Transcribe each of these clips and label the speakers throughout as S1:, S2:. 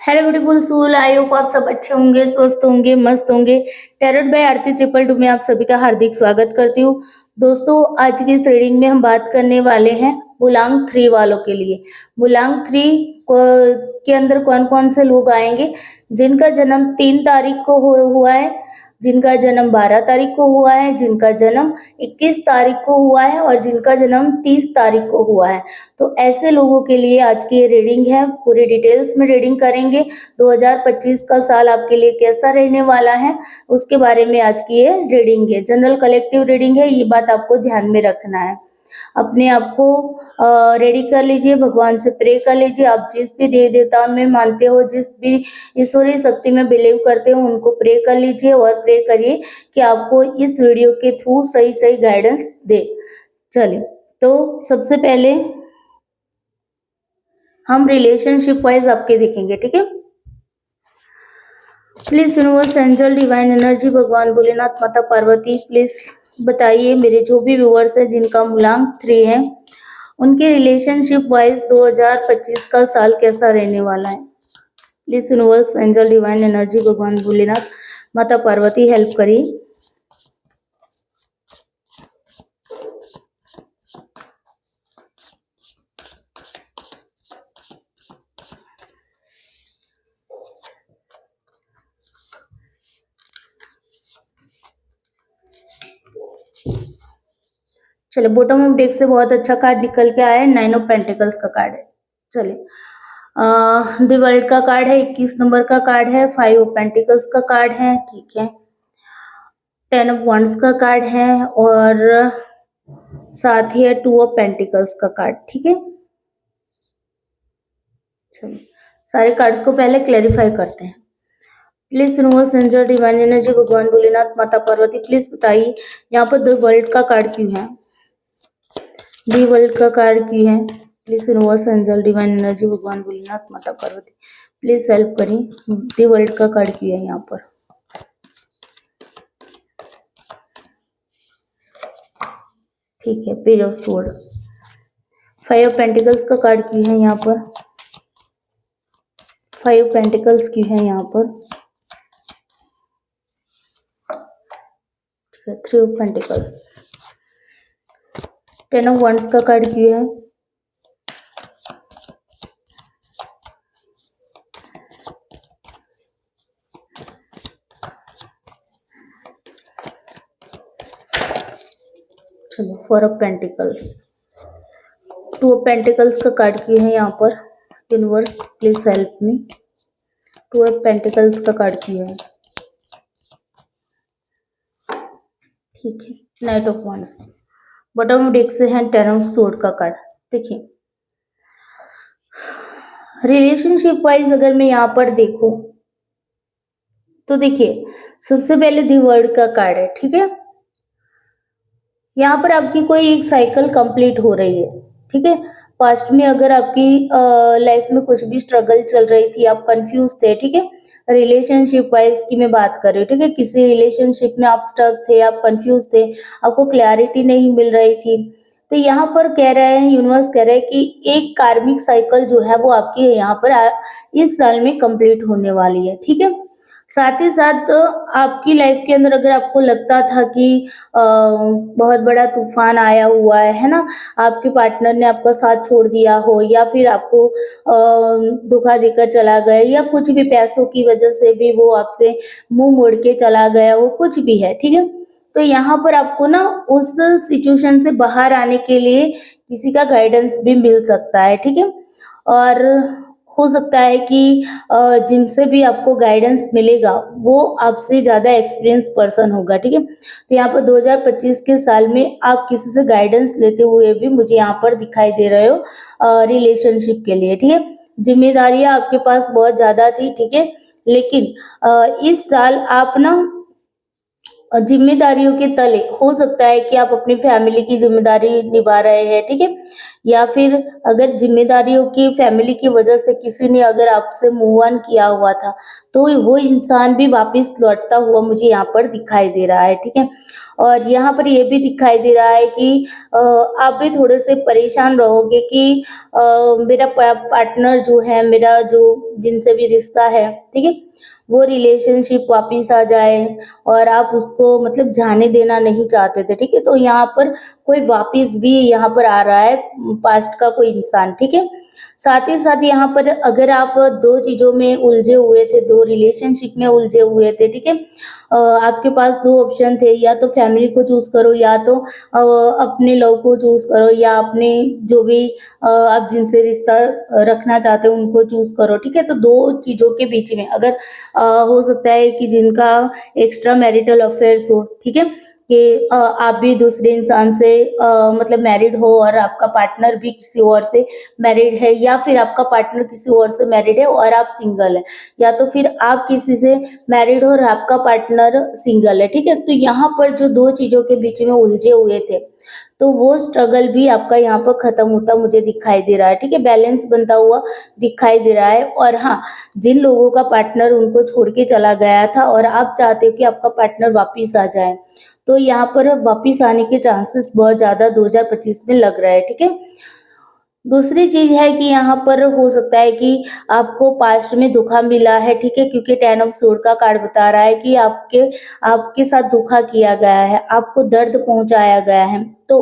S1: Hello beautiful soul, I hope आप सब अच्छे होंगे, स्वस्थ होंगे, मस्त होंगे। टैरोट बाय आरती 222 में आप सभी का हार्दिक स्वागत करती हूँ। दोस्तों, आज की इस रीडिंग में हम बात करने वाले हैं बुलांग 3 वालों के लिए। बुलांग 3 के अंदर कौन कौन से लोग आएंगे जिनका जन्म 3 तारीख को हुआ है, जिनका जन्म 12 तारीख को हुआ है, जिनका जन्म 21 तारीख को हुआ है और जिनका जन्म 30 तारीख को हुआ है। तो ऐसे लोगों के लिए आज की ये रीडिंग है। पूरी डिटेल्स में रीडिंग करेंगे। 2025 का साल आपके लिए कैसा रहने वाला है उसके बारे में आज की ये रीडिंग है। जनरल कलेक्टिव रीडिंग है, ये बात आपको ध्यान में रखना है। अपने आप को रेडी कर लीजिए, भगवान से प्रे कर लीजिए। आप जिस भी देवी देवता में मानते हो, जिस भी ईश्वरीय शक्ति में बिलीव करते हो, उनको प्रे कर लीजिए और प्रे करिए कि आपको इस वीडियो के थ्रू सही सही गाइडेंस दे। चलिए, तो सबसे पहले हम रिलेशनशिप वाइज आपके देखेंगे, ठीक है। Please universe, angel, divine energy, भगवान भोलेनाथ, माता पार्वती, प्लीज बताइए मेरे जो भी व्यूअर्स हैं जिनका मूलांक 3 है, उनके रिलेशनशिप वाइज 2025 का साल कैसा रहने वाला है। Please universe, angel, divine energy, भगवान भोलेनाथ, माता पार्वती, हेल्प करिए। चलिए, बॉटम ऑफ डेक से बहुत अच्छा कार्ड निकल के आया है। 9 ऑफ पेंटिकल्स का कार्ड है। चलिए, द वर्ल्ड का कार्ड है, 21 नंबर का कार्ड है, 5 ऑफ पेंटिकल्स का कार्ड है, ठीक है, 10 ऑफ वंड्स का कार्ड है और साथ ही है 2 ऑफ पेंटिकल्स का कार्ड, ठीक है। चलिए, सारे कार्ड्स को पहले क्लैरिफाई करते हैं। Please universe, angel, divine energy, भगवान भोलेनाथ, माता पार्वती, प्लीज बताइए यहाँ पर द वर्ल्ड का कार्ड क्यों है, दी वर्ल्ड का कार्ड क्यों है। Please universe, angel, divine energy, भगवान भोलेनाथ, माता पार्वती, प्लीज हेल्प करिए। दी वर्ल्ड का कार्ड क्यों है यहाँ पर। ठीक है, page of sword. 5 of pentacles का कार्ड क्यों है यहाँ पर। 5 ऑफ पेंटिकल्स क्यों है यहाँ पर। ठीक है, 3 ऑफ पेंटिकल्स। 10 ऑफ वंड्स का कार्ड क्यों है। चलो, 4 ऑफ पेंटिकल्स। 2 ऑफ पेंटिकल्स का कार्ड क्यों है यहाँ पर। Universe, please help me. 2 of pentacles का कार्ड क्यों है। ठीक है, night of wands. Bottom of deck से है 10 ऑफ स्वॉर्ड का कार्ड। देखिए, रिलेशनशिप वाइज अगर मैं यहाँ पर देखूं तो देखिए, सबसे पहले दी वर्ल्ड का कार्ड है, ठीक है। यहाँ पर आपकी कोई एक साइकिल कंप्लीट हो रही है, ठीक है। पास्ट में अगर आपकी लाइफ में कुछ भी स्ट्रगल चल रही थी, आप कंफ्यूज थे, ठीक है, रिलेशनशिप वाइज की मैं बात कर रही हूँ, ठीक है। किसी रिलेशनशिप में आप स्टक थे, आप कंफ्यूज थे, आपको क्लैरिटी नहीं मिल रही थी, तो यहाँ पर कह रहे हैं, यूनिवर्स कह रहे हैं कि एक कार्मिक साइकिल जो है वो आपकी यहाँ पर इस साल में कंप्लीट होने वाली है, ठीक है। साथ ही साथ आपकी लाइफ के अंदर अगर आपको लगता था कि बहुत बड़ा तूफान आया हुआ है ना, आपके पार्टनर ने आपका साथ छोड़ दिया हो या फिर आपको धोखा देकर चला गया या कुछ भी पैसों की वजह से भी वो आपसे मुंह मोड़ के चला गया हो, कुछ भी है, ठीक है। तो यहाँ पर आपको ना उस सिचुएशन से बाहर आने के लिए किसी का गाइडेंस भी मिल सकता है, ठीक है। और हो सकता है कि जिनसे भी आपको गाइडेंस मिलेगा वो आपसे ज़्यादा एक्सपीरियंस पर्सन होगा, ठीक है। तो यहाँ पर 2025 के साल में आप किसी से गाइडेंस लेते हुए भी मुझे यहाँ पर दिखाई दे रहे हो रिलेशनशिप के लिए, ठीक है। जिम्मेदारियां आपके पास बहुत ज़्यादा थी, ठीक है, लेकिन इस साल आप ना जिम्मेदारियों के तले हो सकता है कि आप अपनी फैमिली की जिम्मेदारी निभा रहे हैं, ठीक है? या फिर अगर जिम्मेदारियों की फैमिली की वजह से किसी ने अगर आपसे मूव ऑन किया हुआ था, तो वो इंसान भी वापस लौटता हुआ मुझे यहाँ पर दिखाई दे रहा है, ठीक है? और यहाँ पर ये भी दिखाई दे रहा है कि आप भी थोड़े से परेशान रहोगे कि मेरा पार्टनर जो है, मेरा जो जिनसे भी रिश्ता है, ठीक है? वो रिलेशनशिप वापस आ जाए और आप उसको मतलब जाने देना नहीं चाहते थे, ठीक है? तो यहाँ पर कोई वापस भी यहाँ पर आ रहा है, पास्ट का कोई इंसान, ठीक है? साथ ही साथ यहाँ पर अगर आप 2 चीज़ों में उलझे हुए थे, 2 रिलेशनशिप में उलझे हुए थे, ठीक है? आपके पास 2 ऑप्शन थे, या तो फैमिली को चूज़ करो, या तो अपने लव को चूज़ करो, या अपने जो भी आप जिनसे रिश्ता रखना चाहते हो उनको चूज़ करो, ठीक है? तो 2 चीज़ों के बीच में अगर हो सकता है कि जिनका एक्स्ट्रा मैरिटल अफेयर्स हो, ठीक है? कि आप भी दूसरे इंसान से मतलब मैरिड हो और आपका पार्टनर भी किसी और से मैरिड है, या फिर आपका पार्टनर किसी और से मैरिड है और आप सिंगल हैं, या तो फिर आप किसी से मैरिड हो और आपका पार्टनर सिंगल है, ठीक है? तो यहाँ पर जो 2 चीज़ों के बीच में उलझे हुए थे, तो वो स्ट्रगल भी आपका यहाँ पर खत्म होता मुझे दिखाई दे रहा है, ठीक है? बैलेंस बनता हुआ दिखाई दे रहा है। और हाँ, जिन लोगों का पार्टनर उनको छोड़ के चला गया था और आप चाहते हो कि आपका पार्टनर वापिस आ जाए, तो यहाँ पर वापिस आने के चांसेस बहुत ज़्यादा 2025 में लग रहा है, ठीक है? दूसरी चीज़ है कि यहाँ पर हो सकता है कि आपको पास्ट में धोखा मिला है, ठीक है? क्योंकि 10 ऑफ स्वॉर्ड का कार्ड बता रहा है कि आपके साथ धोखा किया गया है, आपको दर्द पहुँचाया गया है। तो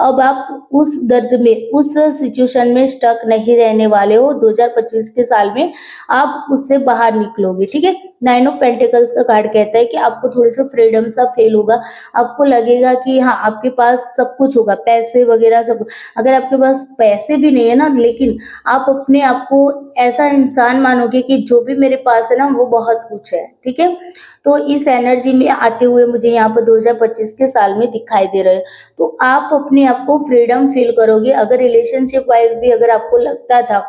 S1: अब आप उस दर्द में, उस सिचुएशन में स्टक नहीं रहने वाले हो, 2025 के साल में आप उससे बाहर निकलोगे, ठीक है? 9 ऑफ पेंटिकल्स का कार्ड कहता है कि आपको थोड़ा-सा फ्रीडम सा फ़ील होगा, आपको लगेगा कि हाँ, आपके पास सब कुछ होगा, पैसे वगैरह सब। अगर आपके पास पैसे भी नहीं है ना, लेकिन आप अपने आप को ऐसा इंसान मानोगे कि जो भी मेरे पास है ना वो बहुत कुछ है, ठीक है? तो इस एनर्जी में आते हुए मुझे यहाँ पर 2025 के साल में दिखाई दे रहे हैं। तो आप अपने आप को फ्रीडम फील करोगे। अगर रिलेशनशिप वाइज भी अगर आपको लगता था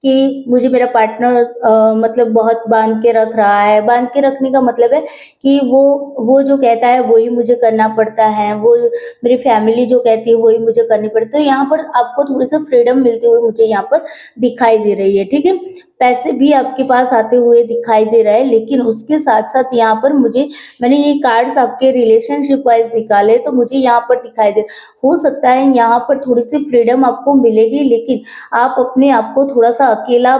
S1: कि मुझे मेरा पार्टनर मतलब बहुत बांध के रख रहा है, बांध के रखने का मतलब है कि वो जो कहता है वही मुझे करना पड़ता है, वो मेरी फैमिली जो कहती है वही मुझे करनी पड़ती है, तो यहाँ पर आपको थोड़ी सा फ्रीडम मिलती हुई मुझे यहाँ पर दिखाई दे रही है, ठीक है? पैसे भी आपके पास आते हुए दिखाई दे रहा है, लेकिन उसके साथ साथ यहाँ पर मैंने ये कार्ड्स आपके रिलेशनशिप वाइज निकाले, तो मुझे यहाँ पर दिखाई दे, हो सकता है यहाँ पर थोड़ी सी फ्रीडम आपको मिलेगी, लेकिन आप अपने आप को थोड़ा सा अकेला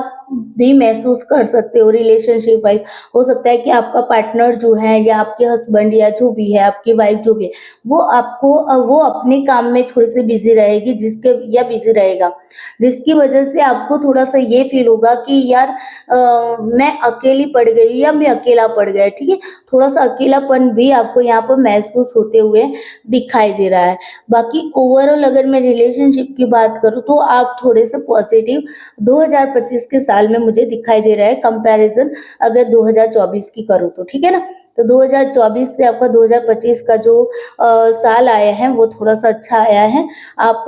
S1: भी महसूस कर सकते हो रिलेशनशिप वाइज। हो सकता है कि आपका पार्टनर जो है, या आपके हस्बैंड, या जो भी है आपकी वाइफ जो भी है, वो अपने काम में थोड़ी सी बिजी रहेगी, या बिजी रहेगा, जिसकी वजह से आपको थोड़ा सा ये फील होगा कि यार मैं अकेली पड़ गई हूँ, या मैं अकेला पड़ गया, ठीक है? थोड़ा सा अकेलापन भी आपको यहाँ पर महसूस होते हुए दिखाई दे रहा है। बाकी ओवरऑल अगर मैं रिलेशनशिप की बात करूँ, तो आप थोड़े से पॉजिटिव 2025 के साल में मुझे दिखाई दे रहा है, कंपैरिजन अगर 2024 की करूँ तो, ठीक है ना? तो 2024 से आपका 2025 का जो साल आया है वो थोड़ा सा अच्छा आया है। आप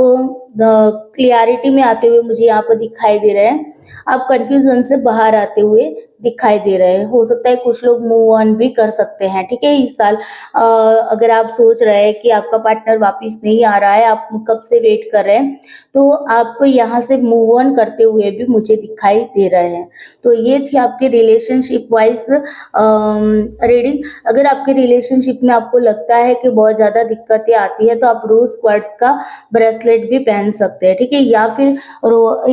S1: क्लियरिटी में आते हुए मुझे यहाँ पर दिखाई दे रहे हैं, आप कंफ्यूजन से बाहर आते हुए दिखाई दे रहे हैं। हो सकता है कुछ लोग मूव ऑन भी कर सकते हैं, ठीक है? इस साल अगर आप सोच रहे हैं कि आपका पार्टनर वापस नहीं आ रहा है, आप कब से वेट कर रहे हैं, तो आप यहाँ से मूव ऑन करते हुए भी मुझे दिखाई दे रहे हैं। तो ये थी आपके रिलेशनशिप वाइज रीडिंग। अगर आपके रिलेशनशिप में आपको लगता है कि बहुत ज़्यादा दिक्कतें आती है, तो आप रोज क्वार्ट्ज का ब्रेसलेट भी पहन सकते हैं, ठीक है? या फिर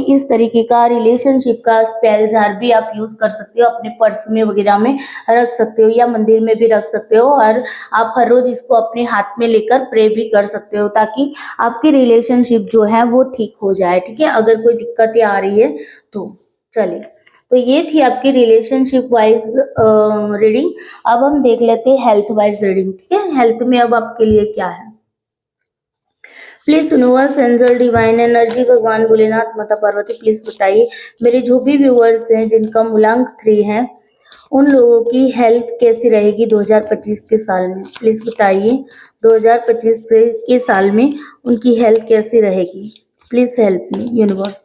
S1: इस तरीके का रिलेशनशिप का स्पेल जार भी आप यूज कर सकते हो, अपने पर्स में वगैरह में रख सकते हो, या मंदिर में भी रख सकते हो, और आप हर रोज इसको अपने हाथ में लेकर प्रे भी कर सकते हो, ताकि आपकी रिलेशनशिप जो है वो ठीक हो जाए, ठीक है? अगर कोई दिक्कतें आ रही है तो। चलिए, तो ये थी आपकी रिलेशनशिप वाइज रीडिंग। अब हम देख लेते हैं हेल्थ वाइज रीडिंग, ठीक है? हेल्थ में अब आपके लिए क्या है? Please universe, angel, divine energy, भगवान भोलेनाथ, माता पार्वती, प्लीज बताइए मेरे जो भी व्यूअर्स हैं जिनका मूलांक 3 है, उन लोगों की हेल्थ कैसी रहेगी 2025 के साल में? प्लीज बताइए 2025 के साल में उनकी हेल्थ कैसी रहेगी? Please help me universe.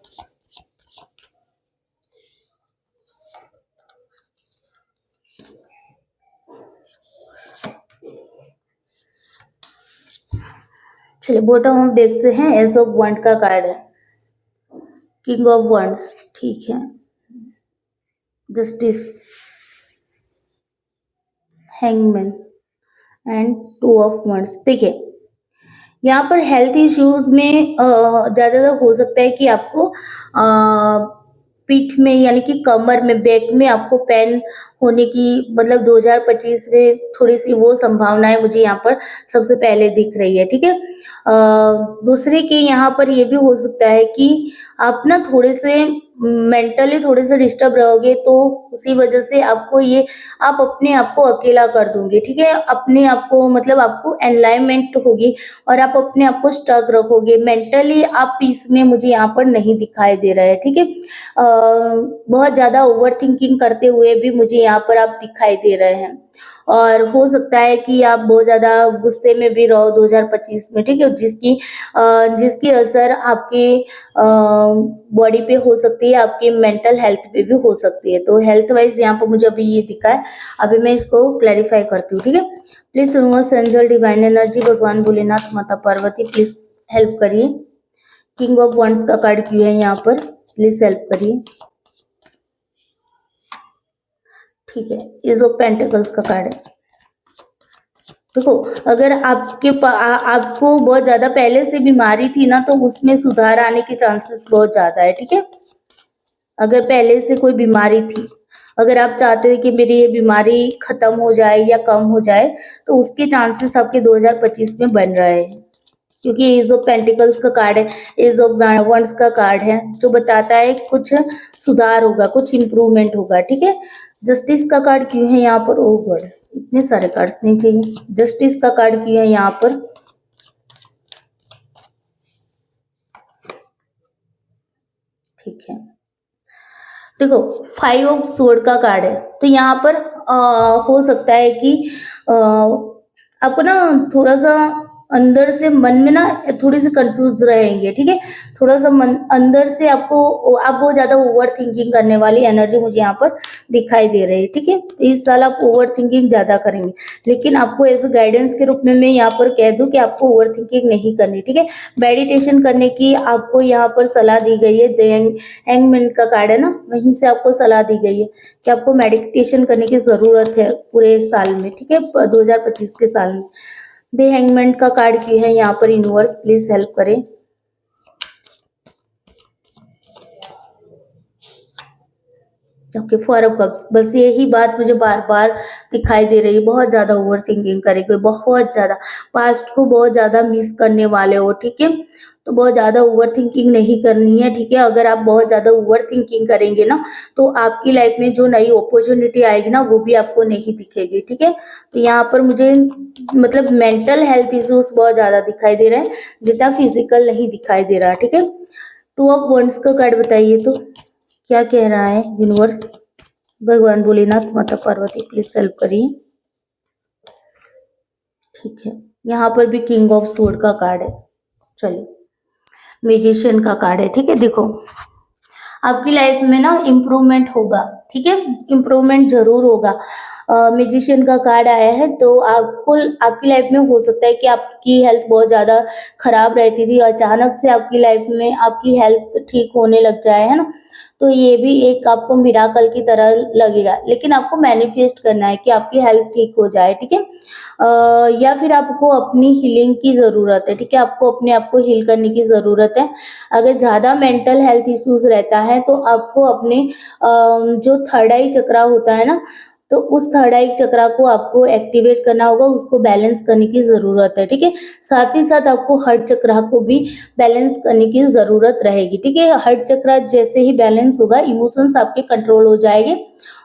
S1: चलिए बॉटम ऑफ डेक से है, एस ऑफ वंड का कार्ड है, किंग ऑफ वंड्स, ठीक है, justice, hangman and two of wands. देखिए यहाँ पर हेल्थ इश्यूज में ज़्यादातर हो सकता है कि आपको पीठ में यानी कि कमर में, बैक में आपको पेन होने की मतलब 2025 में थोड़ी सी वो संभावनाएं मुझे यहाँ पर सबसे पहले दिख रही है, ठीक है। दूसरे के यहाँ पर ये भी हो सकता है कि आप ना थोड़े से मेंटली थोड़े से डिस्टर्ब रहोगे, तो उसी वजह से आपको ये आप अपने आप को अकेला कर दोगे, ठीक है। अपने आप को मतलब आपको एनलाइनमेंट होगी और आप अपने आप को स्टक रखोगे, मेंटली आप पीस में मुझे यहाँ पर नहीं दिखाई दे रहा है, ठीक है। बहुत ज़्यादा ओवर थिंकिंग करते हुए भी मुझे यहाँ पर आप दिखाई दे रहे हैं, और हो सकता है कि आप बहुत ज़्यादा गुस्से में भी रहो 2025 में, ठीक है, जिसकी असर आपके बॉडी पे हो सकती है, आपकी मेंटल हेल्थ पे भी हो सकती है। तो हेल्थ वाइज यहाँ पर मुझे अभी ये दिखा है, अभी मैं इसको क्लैरिफाई करती हूँ, ठीक है। Please universe, angel, divine energy, भगवान भोलेनाथ, माता पार्वती, प्लीज हेल्प करिए। किंग ऑफ वंड्स का कार्ड क्यों है यहाँ पर, प्लीज हेल्प करिए, ठीक है। एज ऑफ पेंटिकल्स का कार्ड है। देखो अगर आपको बहुत ज्यादा पहले से बीमारी थी ना, तो उसमें सुधार आने के चांसेस बहुत ज्यादा है, ठीक है। अगर पहले से कोई बीमारी थी, अगर आप चाहते हैं कि मेरी ये बीमारी खत्म हो जाए या कम हो जाए, तो उसके चांसेस आपके 2025 में बन रहे हैं, क्योंकि एज ऑफ पेंटिकल्स का कार्ड है, एज ऑफ वंड्स का कार्ड है, जो बताता है कुछ सुधार होगा, कुछ इंप्रूवमेंट होगा, ठीक है। जस्टिस का कार्ड क्यों है यहाँ पर, ओ गॉड, इतने सारे कार्ड्स नहीं चाहिए। जस्टिस का कार्ड क्यों है यहाँ पर, ठीक है। देखो 5 ऑफ स्वॉर्ड का कार्ड है, तो यहाँ पर हो सकता है कि आपको ना थोड़ा सा अंदर से मन में ना थोड़ी सी कंफ्यूज रहेंगे, ठीक है। थोड़ा सा मन अंदर से आप बहुत ज्यादा ओवर थिंकिंग करने वाली एनर्जी मुझे यहाँ पर दिखाई दे रही है, ठीक है। तो इस साल आप ओवर थिंकिंग ज्यादा करेंगे, लेकिन आपको एज ए गाइडेंस के रूप में मैं यहाँ पर कह दूं कि आपको ओवर थिंकिंग नहीं करनी, ठीक है। मेडिटेशन करने की आपको यहाँ पर सलाह दी गई है, हैंगमैन का कार्ड है ना, वहीं से आपको सलाह दी गई है कि आपको मेडिटेशन करने की जरूरत है पूरे साल में, ठीक है, 2025 के साल में। द हैंगमैन का कार्ड क्यों है यहाँ पर, यूनिवर्स प्लीज हेल्प करें। ओके, 4 ऑफ कप्स, बस यही बात मुझे बार बार दिखाई दे रही है, बहुत ज्यादा ओवर थिंकिंग करेंगे, बहुत ज्यादा पास्ट को बहुत ज्यादा मिस करने वाले हो, ठीक है। तो बहुत ज्यादा ओवर थिंकिंग नहीं करनी है, ठीक है। अगर आप बहुत ज्यादा ओवर थिंकिंग करेंगे ना, तो आपकी लाइफ में जो नई अपॉर्चुनिटी आएगी ना, वो भी आपको नहीं दिखेगी, ठीक है। तो यहाँ पर मुझे मतलब मेंटल हेल्थ इश्यूज बहुत ज्यादा दिखाई दे रहे हैं, जितना फिजिकल नहीं दिखाई दे रहा, ठीक है। 2 ऑफ वंड्स का कार्ड बताइए तो क्या कह रहा है यूनिवर्स, भगवान भोलेनाथ, माता पार्वती, प्लीज हेल्प करिए, ठीक है। यहाँ पर भी किंग ऑफ स्वॉर्ड का कार्ड है, चलिए मैजिशियन का कार्ड है, ठीक है। देखो आपकी लाइफ में ना इम्प्रूवमेंट होगा, ठीक है, इम्प्रूवमेंट जरूर होगा। मैजिशियन का कार्ड आया है, तो आपको आपकी लाइफ में हो सकता है कि आपकी हेल्थ बहुत ज़्यादा खराब रहती थी, अचानक से आपकी लाइफ में आपकी हेल्थ ठीक होने लग जाए, है ना। तो ये भी एक आपको मिराकल की तरह लगेगा, लेकिन आपको मैनिफेस्ट करना है कि आपकी हेल्थ ठीक हो जाए, ठीक है। या फिर आपको अपनी हीलिंग की ज़रूरत है, ठीक है, आपको अपने आप को हील करने की ज़रूरत है। अगर ज़्यादा मेंटल हेल्थ इश्यूज रहता है, तो आपको अपने जो थर्ड आई चक्रा होता है ना, तो उस थर्ड आई चक्रा को आपको एक्टिवेट करना होगा, उसको बैलेंस करने की ज़रूरत है, ठीक है। साथ ही साथ आपको हार्ट चक्रा को भी बैलेंस करने की ज़रूरत रहेगी, ठीक है। हार्ट चक्रा जैसे ही बैलेंस होगा, इमोशंस आपके कंट्रोल हो जाएंगे,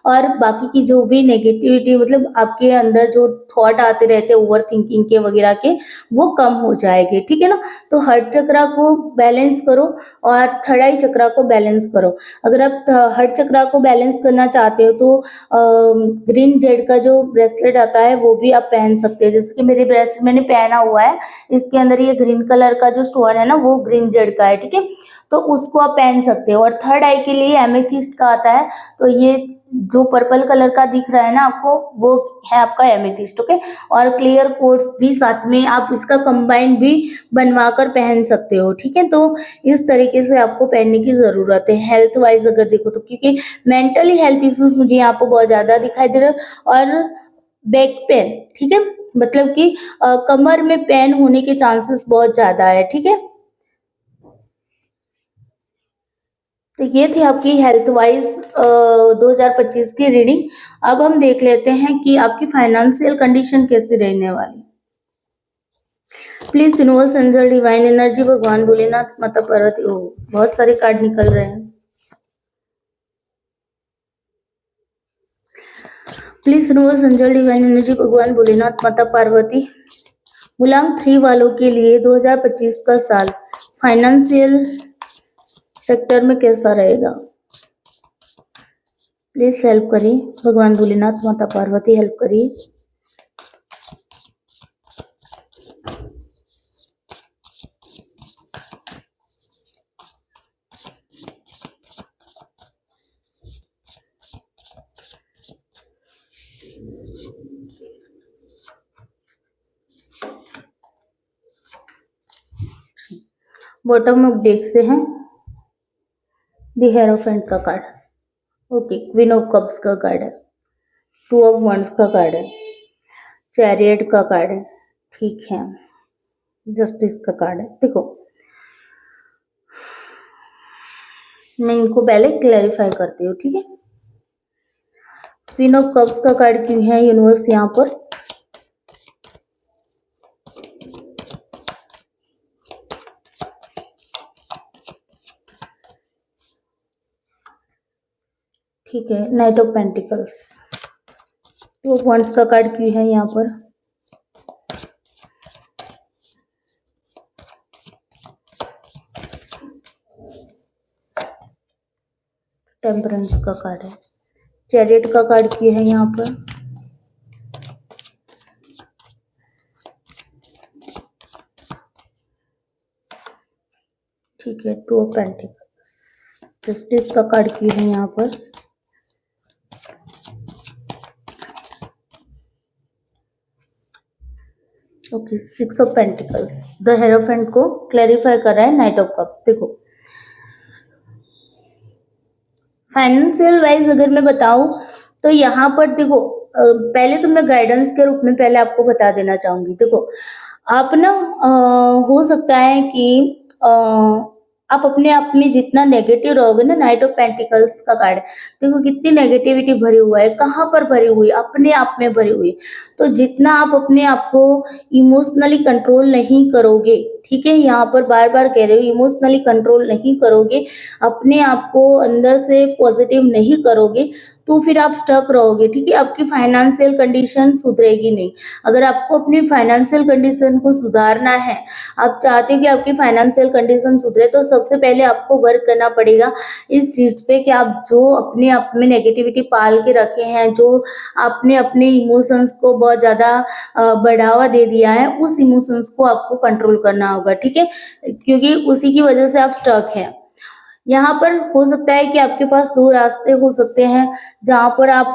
S1: और बाकी की जो भी नेगेटिविटी मतलब आपके अंदर जो थॉट आते रहते हैं ओवर थिंकिंग के वगैरह के, वो कम हो जाएंगे, ठीक है ना। तो हार्ट चक्रा को बैलेंस करो और थर्ड आई चक्रा को बैलेंस करो। अगर आप हार्ट चक्रा को बैलेंस करना चाहते हो, तो ग्रीन जेड का जो ब्रेसलेट आता है वो भी आप पहन सकते हैं, जैसे कि मेरे ब्रेसलेट मैंने पहना हुआ है, इसके अंदर ये ग्रीन कलर का जो स्टोन है ना, वो ग्रीन जेड का है, ठीक है। तो उसको आप पहन सकते हो। और थर्ड आई के लिए एमेथिस्ट का आता है, तो ये जो पर्पल कलर का दिख रहा है ना आपको, वो है आपका एमेथिस्ट। ओके, और क्लियर कोट्स भी साथ में आप इसका कंबाइन भी बनवा कर पहन सकते हो। ठीक है, तो इस तरीके से आपको पहनने की जरूरत है। हेल्थ वाइज अगर देखो तो, क्योंकि मेंटली हेल्थ इश्यूज मुझे यहाँ पर बहुत ज्यादा दिखाई दे रहा है, और बैक पेन, ठीक है, मतलब कि कमर में पेन होने के चांसेस बहुत ज्यादा है। ठीक है, तो ये थी आपकी हेल्थ वाइज 2025 की रीडिंग। अब हम देख लेते हैं कि आपकी फाइनेंशियल कंडीशन कैसी रहने वाली। Please universe, angel, divine energy, भगवान भोलेनाथ, माता पार्वती। ओ, बहुत सारे कार्ड निकल रहे हैं। Please universe, angel, divine energy, भगवान भोलेनाथ, माता पार्वती। मूलांक 3 वालों के लिए 2025 का साल फाइनेंशियल सेक्टर में कैसा रहेगा? प्लीज हेल्प करिए भगवान भोलेनाथ, माता पार्वती, हेल्प करिए। बॉटम ऑफ डेक से है द हेरोफेंट का card. Okay, queen of cups का कार्ड है, 2 ऑफ वंड्स का कार्ड है, चैरियट का कार्ड है, ठीक है, जस्टिस का कार्ड है। देखो, मैं इनको पहले क्लैरिफाई करती हूँ। ठीक है, क्वीन ऑफ कप्स का कार्ड क्यों है यूनिवर्स यहाँ पर? ठीक है, night of pentacles. 2 of wands का कार्ड क्यों है यहाँ पर? टेम्परेंस का कार्ड है। चैरियट का कार्ड क्यों है यहाँ पर? ठीक है, 2 ऑफ पेंटिकल्स। जस्टिस का कार्ड क्यों है यहाँ पर? Okay, 6 of pentacles. The hierophant को क्लैरिफाई कर रहा है नाइट ऑफ कप। देखो, फाइनेंशियल वाइज अगर मैं बताऊं तो यहाँ पर देखो, पहले तो मैं गाइडेंस के रूप में पहले आपको बता देना चाहूंगी। देखो, आप ना हो सकता है कि आप अपने आप में जितना नेगेटिव रहोगे ना, नाइट ऑफ पेंटिकल्स का कार्ड, देखो कितनी नेगेटिविटी भरी हुआ है, कहाँ पर भरी हुई है, अपने आप में भरी हुई है। तो जितना आप अपने आप को इमोशनली कंट्रोल नहीं करोगे, ठीक है, यहाँ पर बार बार कह रहे हो, इमोशनली कंट्रोल नहीं करोगे, अपने आप को अंदर से पॉजिटिव नहीं करोगे, तो फिर आप स्टक रहोगे। ठीक है, आपकी फाइनेंशियल कंडीशन सुधरेगी नहीं। अगर आपको अपनी फाइनेंशियल कंडीशन को सुधारना है, आप चाहते हैं कि आपकी फाइनेंशियल कंडीशन सुधरे, तो सबसे पहले आपको वर्क करना पड़ेगा इस चीज पे कि आप जो अपने आप में नेगेटिविटी पाल के रखे हैं, जो आपने अपने इमोशंस को बहुत ज्यादा बढ़ावा दे दिया है, उस इमोशंस को आपको कंट्रोल करना होगा। ठीक है, क्योंकि उसी की वजह से आप स्टक हैं। यहाँ पर हो सकता है कि आपके पास 2 रास्ते हो सकते हैं जहाँ पर आप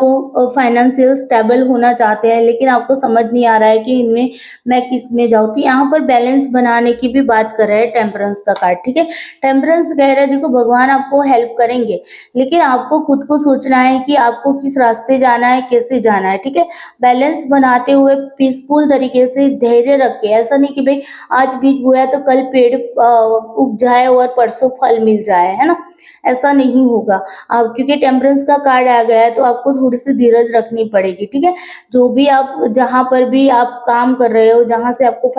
S1: फाइनेंशियल स्टेबल होना चाहते हैं, लेकिन आपको समझ नहीं आ रहा है कि इनमें मैं किस में जाऊँ। तो यहाँ पर बैलेंस बनाने की भी बात कर रहा है टेम्परेंस का कार्ड। ठीक है, टेम्परेंस कह रहा है देखो भगवान आपको हेल्प करेंगे, लेकिन आपको खुद को सोचना है कि आपको किस रास्ते जाना है, कैसे जाना है। ठीक है, बैलेंस बनाते हुए पीसफुल तरीके से धैर्य रख के, ऐसा नहीं कि भाई आज बीज बोया तो कल पेड़ उग जाए और परसों फल मिल जाए, है ना, ऐसा नहीं होगा। आप क्योंकि टेम्परेंस का कार्ड आ गया है तो आपको थोड़ी सी धीरज रखनी पड़ेगी। ठीक है, जो भी आप जहां पर भी आप काम कर रहे हो, जहां से आपको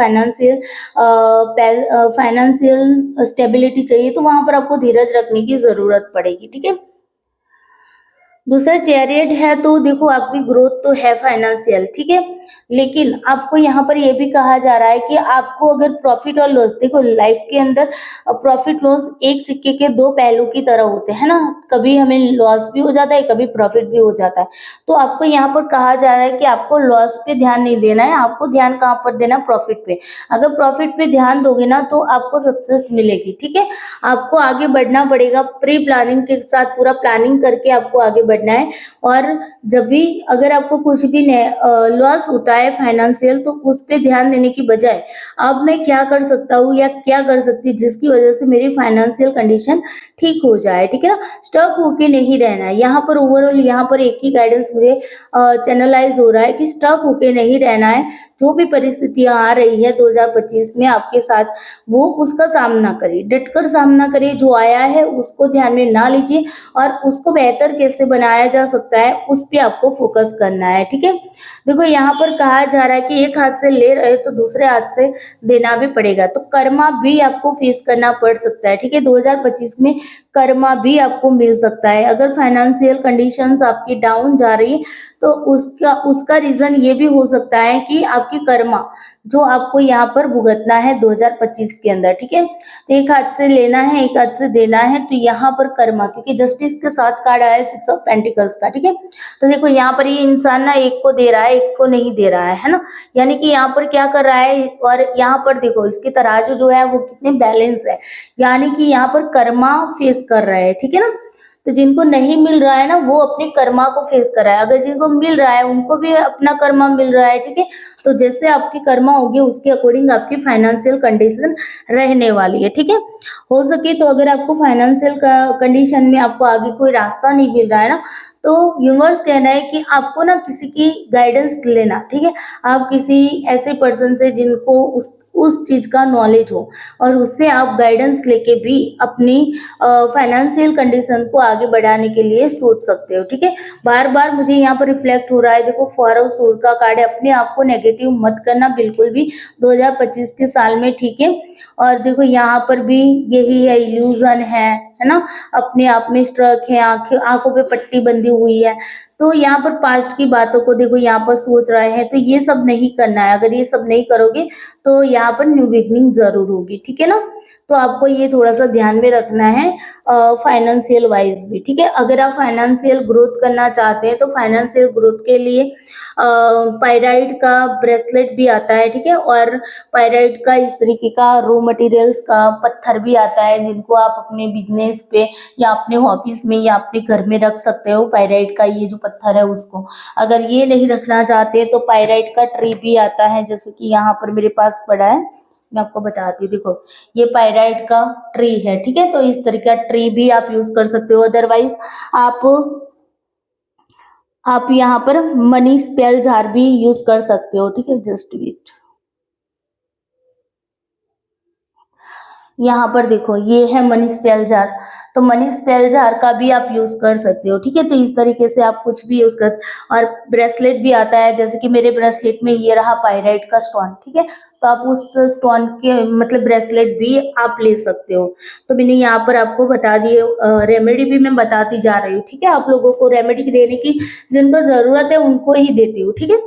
S1: फाइनेंशियल स्टेबिलिटी चाहिए, तो वहां पर आपको धीरज रखने की जरूरत पड़ेगी। ठीक है, दूसरा चैरियट है, तो देखो आपकी ग्रोथ तो है फाइनेंशियल, ठीक है, लेकिन आपको यहाँ पर यह भी कहा जा रहा है कि आपको अगर प्रॉफिट और लॉस, देखो लाइफ के अंदर प्रॉफिट लॉस एक सिक्के के 2 पहलू की तरह होते हैं ना, कभी हमें लॉस भी हो जाता है, कभी प्रॉफिट भी हो जाता है। तो आपको यहाँ पर कहा जा रहा है कि आपको लॉस पे ध्यान नहीं देना है, आपको ध्यान कहाँ पर देना, प्रॉफिट पे। अगर प्रॉफिट पे ध्यान दोगे ना तो आपको सक्सेस मिलेगी। ठीक है, आपको आगे बढ़ना पड़ेगा, प्री प्लानिंग के साथ पूरा प्लानिंग करके आपको आगे बढ़ना है। और जब भी अगर आपको कुछ भी लॉस होता है फाइनेंशियल, तो उस पे ध्यान देने की बजाय अब मैं क्या कर सकता हूँ या क्या कर सकती जिसकी वजह से मेरी फाइनेंशियल कंडीशन ठीक हो जाए, ठीक है ना। स्टक होके नहीं रहना है यहाँ पर। ओवरऑल यहाँ पर एक ही गाइडेंस मुझे चैनलाइज हो रहा है कि स्टक होके नहीं रहना है। जो भी परिस्थितियां आ रही है 2025 में आपके साथ, वो उसका सामना करिए, डटकर सामना करिए। जो आया है उसको ध्यान में ना लीजिए और उसको बेहतर कैसे बनाया जा सकता है उस पे आपको फोकस करना है, ठीक है। देखो यहाँ पर कहा जा रहा है कि एक हाथ से ले रहे तो दूसरे हाथ से देना भी पड़ेगा, तो कर्मा भी आपको फेस करना पड़ सकता है, ठीक है। 2025 में कर्मा भी आपको मिल सकता है। अगर फाइनेंशियल कंडीशंस आपकी डाउन जा रही है तो उसका उसका रीजन ये भी हो सकता है कि आपकी कर्मा जो आपको यहाँ पर भुगतना है 2025 के अंदर, ठीक है। तो एक हाथ से लेना है, एक हाथ से देना है, तो यहाँ पर कर्मा, क्योंकि जस्टिस के साथ कार्ड आया है 6 ऑफ पेंटिकल्स का, ठीक है। तो देखो यहाँ पर ये इंसान ना एक को दे रहा है, एक को नहीं दे रहा है ना। यानी कि यहाँ पर क्या कर रहा है, और यहाँ पर देखो इसकी तराजू जो है वो कितने बैलेंस है, यानी कि यहाँ पर कर्मा फेस कर रहा है, ठीक है ना। तो जिनको नहीं मिल रहा है ना वो अपने कर्मा को फेस कर रहा है, अगर जिनको मिल रहा है उनको भी अपना कर्मा मिल रहा है, ठीक है। तो जैसे आपकी कर्मा होगी उसके अकॉर्डिंग आपकी फाइनेंशियल कंडीशन रहने वाली है, ठीक है। हो सके तो अगर आपको फाइनेंशियल कंडीशन में आपको आगे कोई रास्ता नहीं मिल रहा है ना, तो यूनिवर्स कहना है कि आपको ना किसी की गाइडेंस लेना, ठीक है। आप किसी ऐसे पर्सन से जिनको उस चीज का नॉलेज हो, और उससे आप गाइडेंस लेके भी अपनी फाइनेंशियल कंडीशन को आगे बढ़ाने के लिए सोच सकते हो, ठीक है। बार बार मुझे यहाँ पर रिफ्लेक्ट हो रहा है, देखो 4 ऑफ सूर्य का कार्ड है। अपने आप को नेगेटिव मत करना बिल्कुल भी 2025 के साल में, ठीक है। और देखो यहाँ पर भी यही है, इल्यूजन है ना। अपने आप में स्ट्रक है, आंखों पे पट्टी बंधी हुई है। तो यहाँ पर पास्ट की बातों को देखो यहाँ पर सोच रहे हैं, तो ये सब नहीं करना है। अगर ये सब नहीं करोगे तो यहाँ पर न्यू बिगनिंग जरूर होगी, ठीक है ना। तो आपको ये थोड़ा सा ध्यान में रखना है फाइनेंशियल वाइज भी, ठीक है। अगर आप फाइनेंशियल ग्रोथ करना चाहते हैं तो फाइनेंशियल ग्रोथ के लिए पायराइट का ब्रेसलेट भी आता है, ठीक है। और पायराइट का इस तरीके का रॉ मटेरियल्स का पत्थर भी आता है, जिनको आप अपने बिजनेस पे या अपने ऑफिस में या अपने घर में रख सकते हो। पायराइट का ये जो पत्थर है उसको, अगर ये नहीं रखना चाहते तो पायराइट का ट्री भी आता है, जैसे कि यहाँ पर मेरे पास पड़ा है, मैं आपको बताती हूँ। देखो ये पायराइट का ट्री है, ठीक है। तो इस तरह का ट्री भी आप यूज कर सकते हो। अदरवाइज आप यहाँ पर मनी स्पेल जार भी यूज कर सकते हो, ठीक है। जस्ट वेट, यहाँ पर देखो ये है मनी स्पेल जार, तो मनी स्पेल जार का भी आप यूज कर सकते हो, ठीक है। तो इस तरीके से आप कुछ भी यूज कर। और ब्रेसलेट भी आता है, जैसे कि मेरे ब्रेसलेट में ये रहा पायराइट का स्टोन, ठीक है। तो आप उस स्टोन के मतलब ब्रेसलेट भी आप ले सकते हो। तो मैंने यहाँ पर आपको बता दिए, रेमेडी भी मैं बताती जा रही हूँ, ठीक है। आप लोगों को रेमेडी देने की जिनको जरूरत है उनको ही देती हूँ, ठीक है।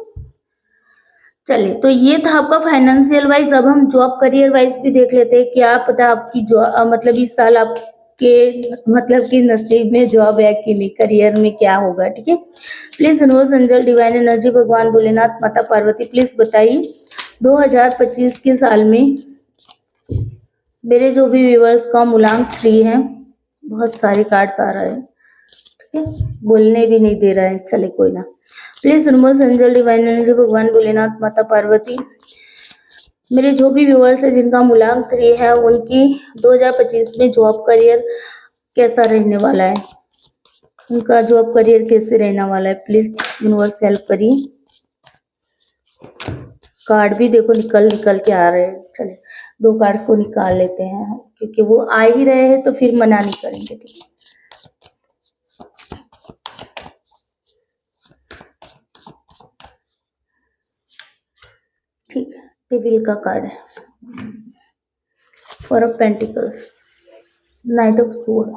S1: चलिए, तो ये था आपका फाइनेंशियल वाइज। अब हम जॉब करियर वाइज भी देख लेते हैं। क्या पता आपकी जॉब मतलब इस साल आपके मतलब कि नसीब में जॉब है कि नहीं, करियर में क्या होगा, ठीक है। Please universe angel divine energy भगवान भोलेनाथ माता पार्वती प्लीज बताइए 2025 के साल में मेरे जो भी व्यूअर्स का मूलांक 3 है। बहुत सारे कार्ड्स आ रहे हैं, ठीक है, बोलने भी नहीं दे रहा है, चले कोई ना। Please universe angel divine energy भगवान भोलेनाथ माता पार्वती मेरे जो भी व्यूअर्स है जिनका मूलांक 3 है उनकी 2025 में जॉब करियर कैसा रहने वाला है, उनका जॉब करियर कैसे रहने वाला है, प्लीज यूनिवर्स हेल्प करिए। कार्ड भी देखो निकल निकल के आ रहे हैं। चलिए 2 कार्ड्स को निकाल लेते हैं, क्योंकि वो आ ही रहे हैं तो फिर मना नहीं करेंगे, ठीक है। ठीक है, डेविल का कार्ड है, 4 ऑफ पेंटिकल्स, नाइट ऑफ सोड।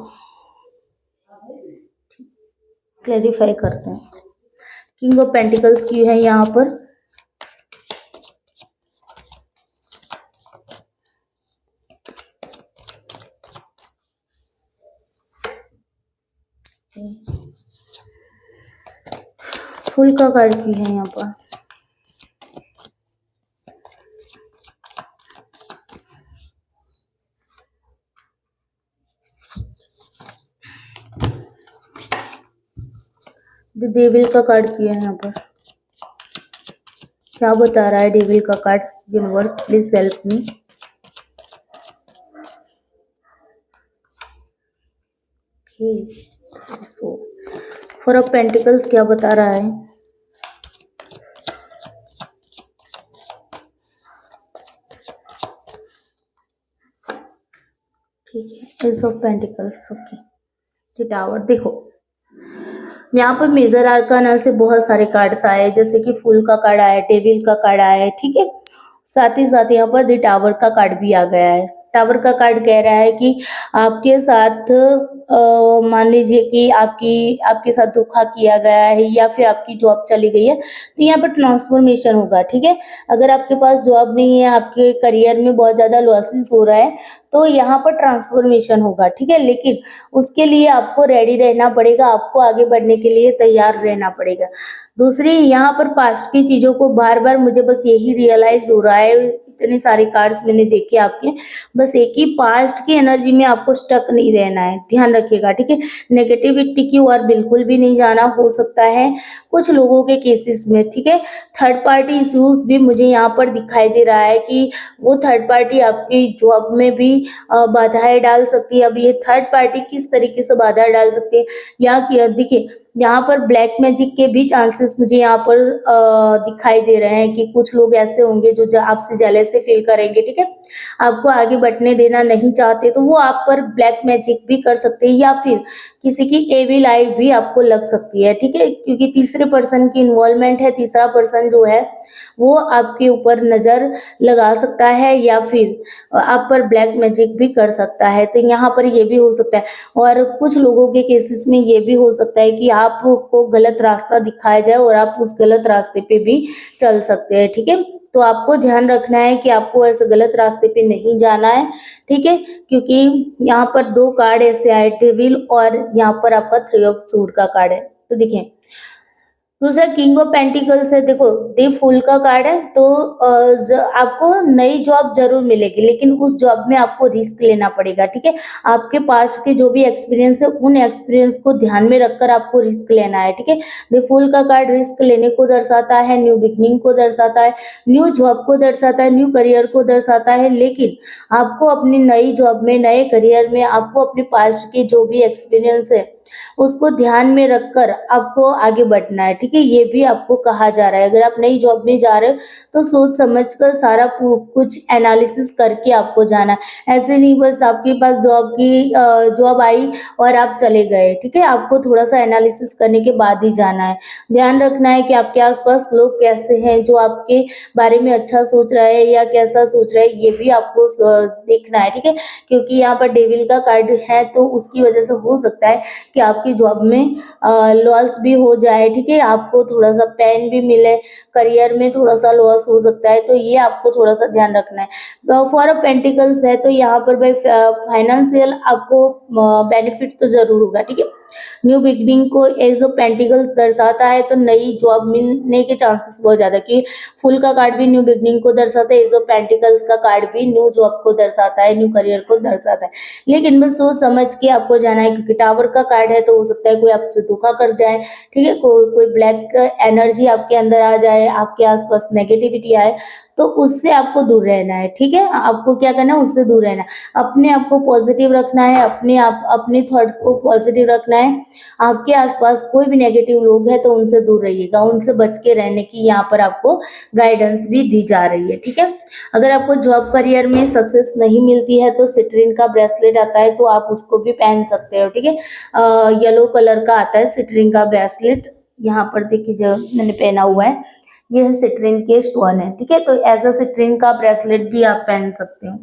S1: क्लैरिफाई करते हैं, किंग ऑफ पेंटिकल्स की है यहाँ पर, फुल का कार्ड की है यहाँ पर, डेविल का कार्ड किया है यहाँ पर। क्या बता रहा है डेविल का card? Universe please help me. So four of pentacles क्या बता रहा है? ठीक है, S of pentacles. Okay, tower. देखो यहाँ पर मेजर आर्काना से बहुत सारे कार्ड्स आए, जैसे कि फूल का कार्ड आया, डेविल का कार्ड आया है, ठीक है। साथ ही साथ यहाँ पर द टावर का कार्ड भी आ गया है। टावर का कार्ड कह रहा है कि आपके साथ मान लीजिए कि आपके साथ धोखा किया गया है या फिर आपकी जॉब चली गई है, तो यहाँ पर ट्रांसफॉर्मेशन होगा, ठीक है। अगर आपके पास जॉब नहीं है, आपके करियर में बहुत ज्यादा लॉसेस हो रहा है, तो यहाँ पर ट्रांसफॉर्मेशन होगा, ठीक है। लेकिन उसके लिए आपको रेडी रहना पड़ेगा, आपको आगे बढ़ने के लिए तैयार रहना पड़ेगा। दूसरी, यहाँ पर पास्ट की चीजों को बार बार मुझे बस यही रियलाइज हो रहा है, इतने सारे कार्ड्स मैंने देखे आपके, बस एक ही पास्ट की एनर्जी में आपको स्टक नहीं रहना है, ध्यान रखिएगा, ठीक है। नेगेटिविटी की ओर बिल्कुल भी नहीं जाना। हो सकता है कुछ लोगों के केसेस में, ठीक है, थर्ड पार्टी इश्यूज भी मुझे यहाँ पर दिखाई दे रहा है कि वो थर्ड पार्टी आपकी जॉब में भी बाधाएं डाल सकती है। अब ये थर्ड पार्टी किस तरीके से बाधा डाल सकती है, या देखिए यहाँ पर ब्लैक मैजिक के भी चांसेस मुझे यहाँ पर दिखाई दे रहे हैं कि कुछ लोग ऐसे होंगे जो आपसे जेलसी फील करेंगे, ठीक है, आपको आगे बढ़ने देना नहीं चाहते, तो वो आप पर ब्लैक मैजिक भी कर सकते हैं, या फिर किसी की एविल आई भी आपको लग सकती है, ठीक है, क्योंकि तीसरे पर्सन की इन्वॉल्वमेंट है। तीसरा पर्सन जो है वो आपके ऊपर नजर लगा सकता है या फिर आप पर ब्लैक मैजिक भी कर सकता है, तो यहाँ पर ये भी हो सकता है। और कुछ लोगों के केसेस में ये भी हो सकता है कि आपको गलत रास्ता दिखाया जाए और आप उस गलत रास्ते पे भी चल सकते हैं, ठीक है। तो आपको ध्यान रखना है कि आपको ऐसे गलत रास्ते पे नहीं जाना है, ठीक है, क्योंकि यहाँ पर दो कार्ड ऐसे आए, डेविल और यहाँ पर आपका थ्री ऑफ सूट का कार्ड है। तो देखिए दूसरा किंग ऑफ पेंटिकल्स है। देखो दे फूल का कार्ड है, तो आपको नई जॉब जरूर मिलेगी, लेकिन उस जॉब में आपको रिस्क लेना पड़ेगा, ठीक है। आपके पास के जो भी एक्सपीरियंस है उन एक्सपीरियंस को ध्यान में रखकर आपको रिस्क लेना है, ठीक है। दे फूल का कार्ड रिस्क लेने को दर्शाता है, न्यू बिगनिंग को दर्शाता है, न्यू जॉब को दर्शाता है, न्यू करियर को दर्शाता है। लेकिन आपको अपनी नई जॉब में, नए करियर में आपको अपने पास्ट के जो भी एक्सपीरियंस है उसको ध्यान में रखकर आपको आगे बढ़ना है, ठीक है। ये भी आपको कहा जा रहा है, अगर आप नई जॉब में जा रहे हो तो सोच समझकर सारा कुछ एनालिसिस करके आपको जाना है। ऐसे नहीं बस आपके पास जॉब आई और आप चले गए, ठीक है। आपको थोड़ा सा एनालिसिस करने के बाद ही जाना है। ध्यान रखना है कि आपके आसपास लोग कैसे हैं, जो आपके बारे में अच्छा सोच रहा है या कैसा सोच रहा है, ये भी आपको देखना है, ठीक है। क्योंकि यहाँ पर डेविल का कार्ड है, तो उसकी वजह से हो सकता है कि आपकी जॉब में लॉस भी हो जाए, ठीक है, आपको थोड़ा सा पेन भी मिले, करियर में थोड़ा सा लॉस हो सकता है, तो ये आपको थोड़ा सा ध्यान रखना है। फॉर ऑफ पेंटिकल्स है, तो यहाँ पर भाई फाइनेंशियल आपको बेनिफिट तो जरूर होगा, ठीक है। न्यू बिगनिंग को एज ऑफ पेंटिकल्स दर्शाता है, तो नई जॉब मिलने के चांसेस बहुत ज्यादा, कि फुल का कार्ड भी न्यू बिगनिंग को दर्शाता है, एज ऑफ पेंटिकल्स का कार्ड भी न्यू जॉब को दर्शाता है, न्यू करियर को दर्शाता है। लेकिन बस सोच समझ के आपको जाना है, क्योंकि टावर का कार्ड है, तो हो सकता है कोई आपसे धोखा कर जाए, ठीक है, कोई ब्लैक एनर्जी आपके अंदर आ जाए, आपके आसपास नेगेटिविटी आए, तो उससे आपको दूर रहना है, ठीक है। आपको क्या करना है, उससे दूर रहना है, अपने आप को पॉजिटिव रखना है, अपने थॉट्स को पॉजिटिव रखना है। आपके आसपास कोई भी नेगेटिव लोग हैं तो उनसे दूर रहिएगा, उनसे बच के रहने की यहाँ पर आपको गाइडेंस भी दी जा रही है, ठीक है। अगर आपको जॉब करियर में सक्सेस नहीं मिलती है तो सिट्रीन का ब्रेसलेट आता है, तो आप उसको भी पहन सकते हो, ठीक है। येलो कलर का आता है सिट्रीन का ब्रेसलेट, यहाँ पर देखिए जो मैंने पहना हुआ है, यह सिट्रीन के स्टोन है, ठीक है। तो एज अ सिट्रीन का ब्रेसलेट भी आप पहन सकते हो।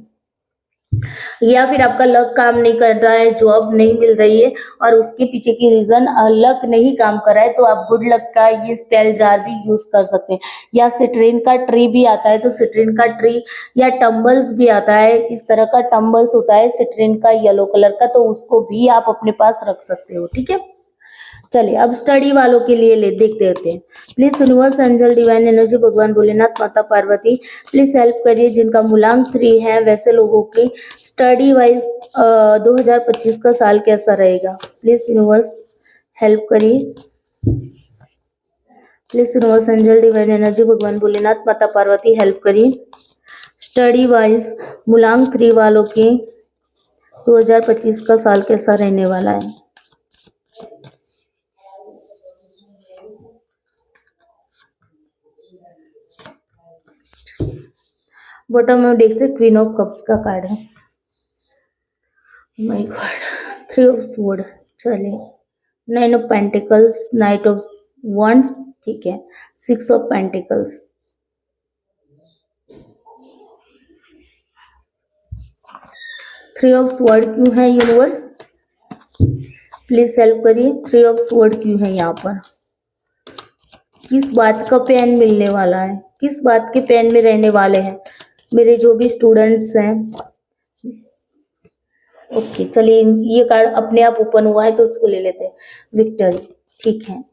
S1: या फिर आपका लक काम नहीं कर रहा है, जॉब नहीं मिल रही है और उसके पीछे की रीजन लक नहीं काम कर रहा है, तो आप गुड लक का ये स्पेल जार भी यूज कर सकते हैं। या सिट्रीन का ट्री भी आता है, तो सिट्रीन का ट्री या टम्बल्स भी आता है, इस तरह का टम्बल्स होता है सिट्रीन का येलो कलर का, तो उसको भी आप अपने पास रख सकते हो, ठीक है। चलिए अब स्टडी वालों के लिए देखते होते हैं। Please universe, angel, divine energy, भगवान भोलेनाथ, माता पार्वती प्लीज हेल्प करिए जिनका मूलांक 3 है, वैसे लोगों की स्टडी वाइज 2025 का साल कैसा रहेगा। प्लीज यूनिवर्स हेल्प करिए। Please universe angel divine energy भगवान भोलेनाथ माता पार्वती हेल्प करिए स्टडी वाइज मूलांक 3 वालों के 2025 का साल कैसा रहने वाला है। बॉटम में देख से क्वीन ऑफ कप्स का कार्ड है। माय गॉड, 3 ऑफ स्वॉर्ड, चलिए 9 of pentacles, night of wands, ठीक है, 6 ऑफ पेंटिकल्स, 3 ऑफ स्वॉर्ड क्यों है यूनिवर्स, प्लीज हेल्प करिए। 3 ऑफ स्वॉर्ड क्यों है यहाँ पर, किस बात का पेन मिलने वाला है, किस बात के पेन में रहने वाले हैं मेरे जो भी स्टूडेंट्स हैं। ओके चलिए, ये कार्ड अपने आप ओपन हुआ है तो उसको ले लेते हैं, विक्टरी, ठीक है।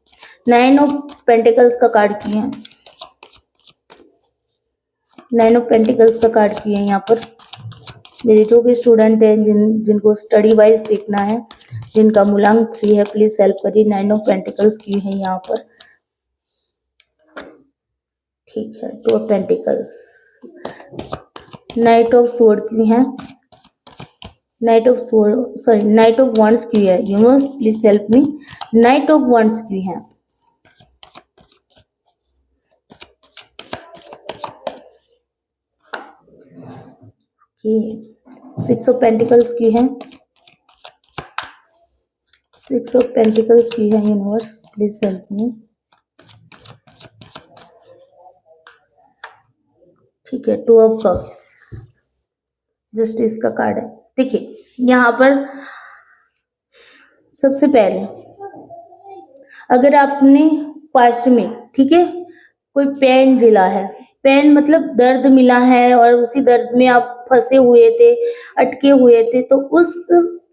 S1: 9 ऑफ पेंटिकल्स का कार्ड किया है, 9 ऑफ पेंटिकल्स का कार्ड किया है यहाँ पर मेरे जो भी स्टूडेंट हैं जिनको स्टडी वाइज देखना है, जिनका मूलांक 3 है, प्लीज हेल्प करिए। 9 ऑफ पेंटिकल्स की है यहाँ पर, ठीक है। 2 of pentacles, night of sword की है, night of sword, sorry night of wands की है universe, please help me. Night of wands की है, ओके। 6 ऑफ पेंटिकल्स की है, 6 ऑफ पेंटिकल्स की है यूनिवर्स, प्लीज हेल्प मी, ठीक है। 2 ऑफ कप्स, जस्टिस का कार्ड है। देखिए यहाँ पर सबसे पहले अगर आपने पास्ट में, ठीक है, कोई पेन झेला है, पेन मतलब दर्द मिला है और उसी दर्द में आप फंसे हुए थे, अटके हुए थे, तो उस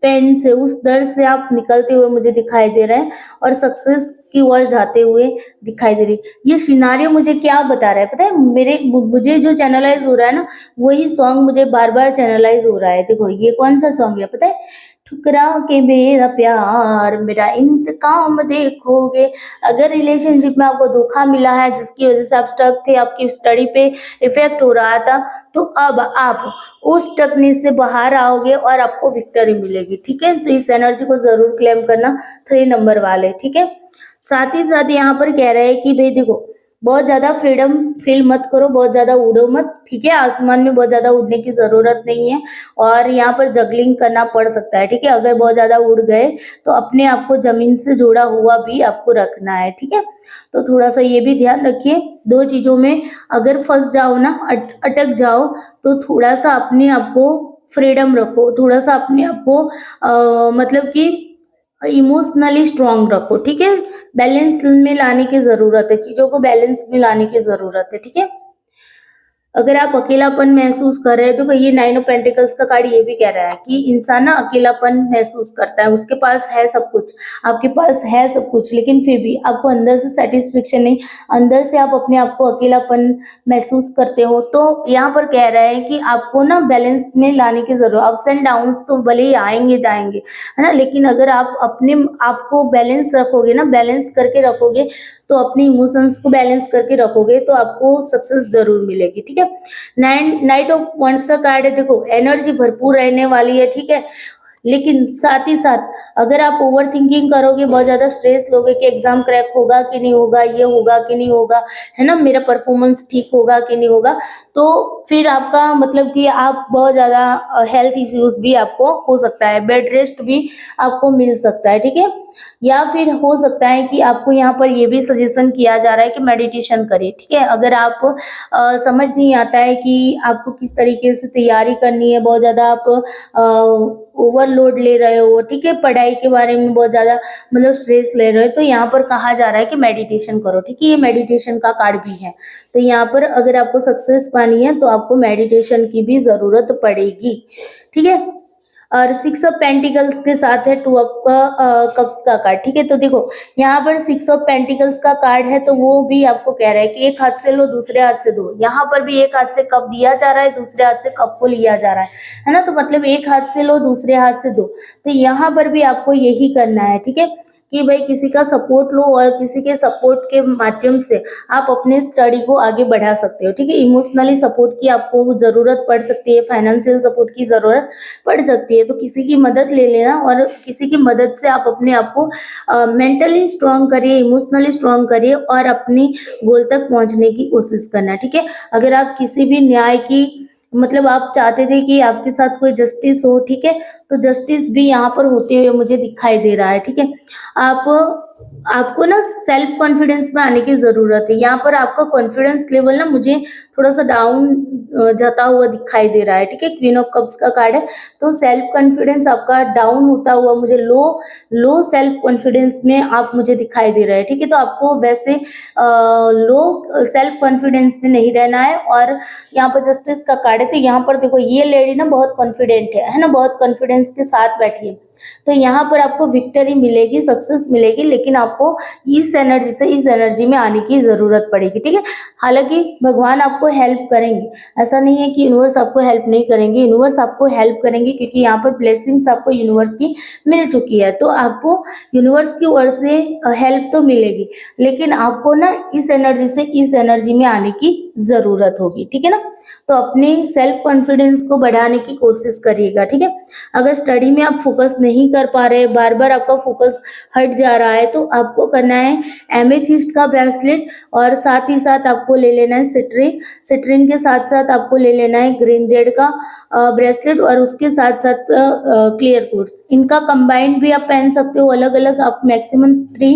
S1: पेन से, उस दर्द से आप निकलते हुए मुझे दिखाई दे रहे हैं और सक्सेस की ओर जाते हुए दिखाई दे रही। ये सिनारियो मुझे क्या बता रहा है पता है, मुझे जो चैनलाइज हो रहा है ना, वही सॉन्ग मुझे बार बार चैनलाइज हो रहा है। देखो ये कौन सा सॉन्ग है पता है, ठुकरा के मेरा प्यार मेरा इंतकाम देखोगे। अगर रिलेशनशिप में आपको धोखा मिला है जिसकी वजह से आप स्टक थे, आपकी स्टडी पे इफेक्ट हो रहा था, तो अब आप उस स्टकनेस से बाहर आओगे और आपको विक्ट्री मिलेगी, ठीक है। तो इस एनर्जी को जरूर क्लेम करना, 3 नंबर वाले, ठीक है। साथ ही साथ यहाँ पर कह रहे हैं कि भाई देखो बहुत ज्यादा फ्रीडम फील मत करो, बहुत ज्यादा उड़ो मत, ठीक है। आसमान में बहुत ज्यादा उड़ने की जरूरत नहीं है और यहाँ पर जगलिंग करना पड़ सकता है, ठीक है। अगर बहुत ज्यादा उड़ गए तो अपने आप को जमीन से जुड़ा हुआ भी आपको रखना है, ठीक है। तो थोड़ा सा ये भी ध्यान रखिए, 2 चीजों में अगर फंस जाओ ना, अटक जाओ, तो थोड़ा सा अपने आप को फ्रीडम रखो, थोड़ा सा अपने आप को मतलब कि इमोशनली स्ट्रांग रखो, ठीक है। बैलेंस में लाने की जरूरत है, चीजों को बैलेंस में लाने की जरूरत है, ठीक है। अगर आप अकेलापन महसूस कर रहे हैं तो ये 9 ऑफ पेंटिकल्स का कार्ड ये भी कह रहा है कि इंसान ना अकेलापन महसूस करता है, उसके पास है सब कुछ, आपके पास है सब कुछ, लेकिन फिर भी आपको अंदर से सेटिस्फेक्शन नहीं, अंदर से आप अपने आप को अकेलापन महसूस करते हो। तो यहाँ पर कह रहा है कि आपको ना बैलेंस में लाने की जरूरत, अप्स एंड डाउन्स तो भले ही आएंगे जाएंगे, है ना, लेकिन अगर आप अपने आप को बैलेंस रखोगे ना, बैलेंस करके रखोगे, तो अपने इमोशंस को बैलेंस करके रखोगे तो आपको सक्सेस जरूर मिलेगी, ठीक है। नाइट ऑफ वंड्स का कार्ड है, देखो एनर्जी भरपूर रहने वाली है, ठीक है। लेकिन साथ ही साथ अगर आप ओवर थिंकिंग करोगे, बहुत ज्यादा स्ट्रेस लोगे कि एग्जाम क्रैक होगा कि नहीं होगा, ये होगा कि नहीं होगा, है ना, मेरा परफॉर्मेंस ठीक होगा कि नहीं होगा, तो फिर आपका मतलब कि आप बहुत ज्यादा हेल्थ इश्यूज भी आपको हो सकता है, बेड रेस्ट भी आपको मिल सकता है, ठीक है। या फिर हो सकता है कि आपको यहाँ पर ये भी सजेशन किया जा रहा है कि मेडिटेशन करिए, ठीक है। अगर आप समझ नहीं आता है कि आपको किस तरीके से तैयारी करनी है, बहुत ज्यादा आप ओवरलोड ले रहे हो, ठीक है, पढ़ाई के बारे में बहुत ज्यादा मतलब स्ट्रेस ले रहे हो, तो यहाँ पर कहा जा रहा है कि मेडिटेशन करो, ठीक है। ये मेडिटेशन का कार्ड भी है, तो यहाँ पर अगर आपको सक्सेस पानी है तो आपको मेडिटेशन की भी जरूरत पड़ेगी, ठीक है। और 6 ऑफ पेंटिकल्स के साथ है 2 ऑफ कप्स का कार्ड, ठीक है। तो देखो यहाँ पर 6 ऑफ पेंटिकल्स का कार्ड है, तो वो भी आपको कह रहा है कि एक हाथ से लो दूसरे हाथ से दो। यहाँ पर भी एक हाथ से कप दिया जा रहा है, दूसरे हाथ से कप को लिया जा रहा है ना, तो मतलब एक हाथ से लो दूसरे हाथ से दो, तो यहाँ पर भी आपको यही करना है, ठीक है। कि भाई किसी का सपोर्ट लो और किसी के सपोर्ट के माध्यम से आप अपने स्टडी को आगे बढ़ा सकते हो, ठीक है। इमोशनली सपोर्ट की आपको ज़रूरत पड़ सकती है, फाइनेंशियल सपोर्ट की ज़रूरत पड़ सकती है, तो किसी की मदद ले लेना और किसी की मदद से आप अपने आप को मेंटली स्ट्रांग करिए, इमोशनली स्ट्रांग करिए और अपनी गोल तक पहुंचने की कोशिश करना, ठीक है। अगर आप किसी भी न्याय की मतलब आप चाहते थे कि आपके साथ कोई जस्टिस हो, ठीक है, तो जस्टिस भी यहाँ पर होते हुए मुझे दिखाई दे रहा है, ठीक है। आप आपको ना सेल्फ कॉन्फिडेंस में आने की ज़रूरत है। यहाँ पर आपका कॉन्फिडेंस लेवल ना मुझे थोड़ा-सा डाउन जाता हुआ दिखाई दे रहा है, ठीक है। क्वीन ऑफ कप्स का कार्ड है, तो सेल्फ कॉन्फिडेंस आपका डाउन होता हुआ मुझे लो सेल्फ कॉन्फिडेंस में आप मुझे दिखाई दे रहे हैं, ठीक है। तो आपको वैसे लो सेल्फ कॉन्फिडेंस में नहीं रहना है और यहाँ पर जस्टिस का कार्ड है, तो यहाँ पर देखो ये लेडी ना बहुत कॉन्फिडेंट है ना, बहुत कॉन्फिडेंस के साथ बैठी है। तो यहाँ पर आपको विक्ट्री मिलेगी, सक्सेस मिलेगी, लेकिन आपको इस एनर्जी से इस एनर्जी में आने की ज़रूरत पड़ेगी, ठीक है। हालाँकि भगवान आपको हेल्प करेंगे, ऐसा नहीं है कि यूनिवर्स आपको हेल्प नहीं करेंगे, यूनिवर्स आपको हेल्प करेंगे क्योंकि यहाँ पर ब्लेसिंग्स आपको यूनिवर्स की मिल चुकी है। तो आपको यूनिवर्स की ओर से हेल्प तो मिलेगी, लेकिन आपको ना इस एनर्जी से इस एनर्जी में आने की ज़रूरत होगी, ठीक है ना। तो अपनी सेल्फ कॉन्फिडेंस को बढ़ाने की कोशिश करिएगा, ठीक है। अगर स्टडी में आप फोकस नहीं कर पा रहे, बार बार आपका फोकस हट जा रहा है, तो आपको करना है एमेथिस्ट का ब्रेसलेट और साथ ही साथ आपको ले लेना है सिट्रिन के साथ साथ आपको ले लेना है ग्रीन जेड का ब्रेसलेट और उसके साथ साथ क्लियर क्वार्ट्ज। इनका कंबाइंड भी आप पहन सकते हो, अलग अलग आप मैक्सिमम थ्री